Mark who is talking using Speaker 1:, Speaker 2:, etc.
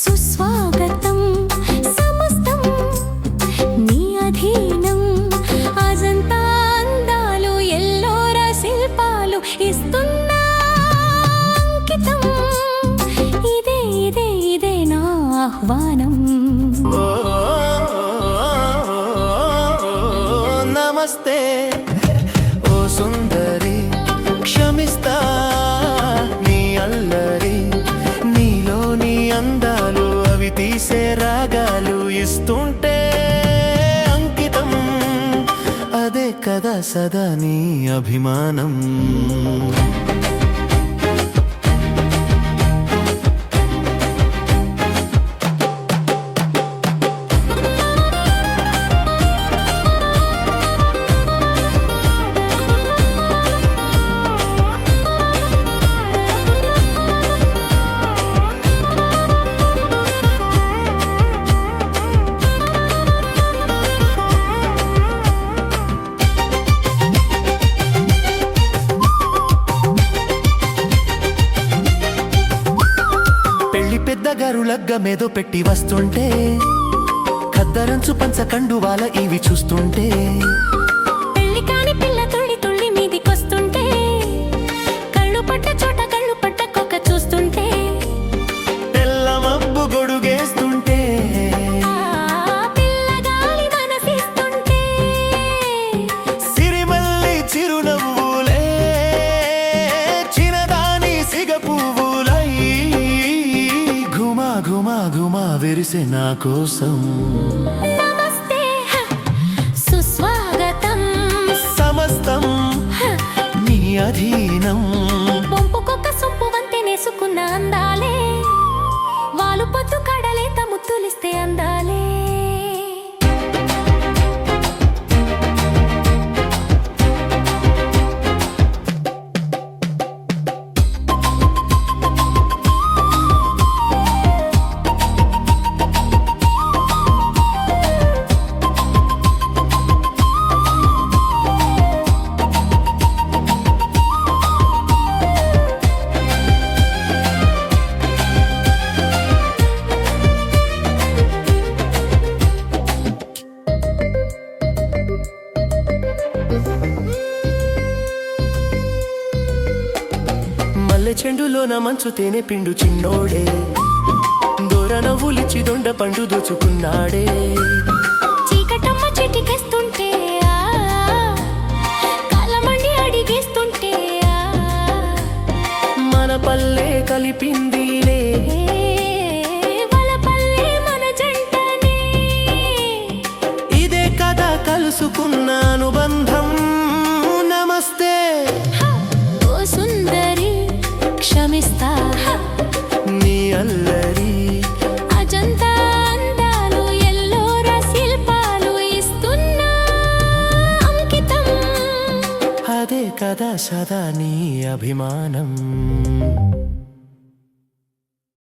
Speaker 1: సుస్వాగతం సమస్తం నీ అధీనం అజంతా అందాలు ఎల్లోరా శిల్పాలు ఇస్తున్నా అంకితం ఇదే ఇదే ఇదే నా ఆహ్వానం
Speaker 2: నమస్తే ఓ సుందరి క్షమిస్తా నీ అల్లరి నీలోని అందాలు అవి తీసే రాగాలు ఇస్తుంటే అంకితం అదే కదా సదా నీ అభిమానం పెద్దగారు లగ్గమేదో పెట్టి వస్తుంటే ఖద్దరంచు పంచ కండువాల ఇవి చూస్తుంటే
Speaker 1: పెళ్లి కాని పిల్ల తుళ్ళి తుళ్ళి మీదికొస్తుంటే కళ్ళు పట్ట చోట కళ్ళు పట్ట కొక్క చూస్తుంటే
Speaker 2: తెల్ల మబ్బు గొడుగేస్తుంటే
Speaker 1: పిల్లగాలి మనసిస్తుంటే
Speaker 2: సిరిమల్లి చిరునవ్వులే చిన్నదాని సిగ పువ్వులై ఘుమా ఘుమా ఘుమా విరిసే నా కోసం
Speaker 1: నమస్తే సుస్వాగతం
Speaker 2: సమస్తం నీ అధీనం
Speaker 1: పొంపుకొక్క సొంపు వంతె నేసుకున్న అందాలే వాలు పొద్దు కడలేత ముత్తులిస్తే అందాలే
Speaker 2: మల్లె చెండులోన మంచు తేనె పిండు చిన్నోడే దూర నవ్వులిచ్చి దొండ పండు దోచుకున్నాడే
Speaker 1: చీకటమ్మ చిటికేస్తుంటే కాలమండి అడిగేస్తుంటే
Speaker 2: మన పల్లె కలిపిందిలే
Speaker 1: వలపల్లె మన జంటనే
Speaker 2: ఇదే కదా కలుసుకున్న అనుబంధం నమస్తే
Speaker 1: ఓ సుందరి క్షమిస్తా
Speaker 2: నీ అల్లరి
Speaker 1: అజంతా అందాలు ఎల్లోరా శిల్పాలు ఇస్తున్నా అంకితం
Speaker 2: అదే కదా సదా నీ అభిమానం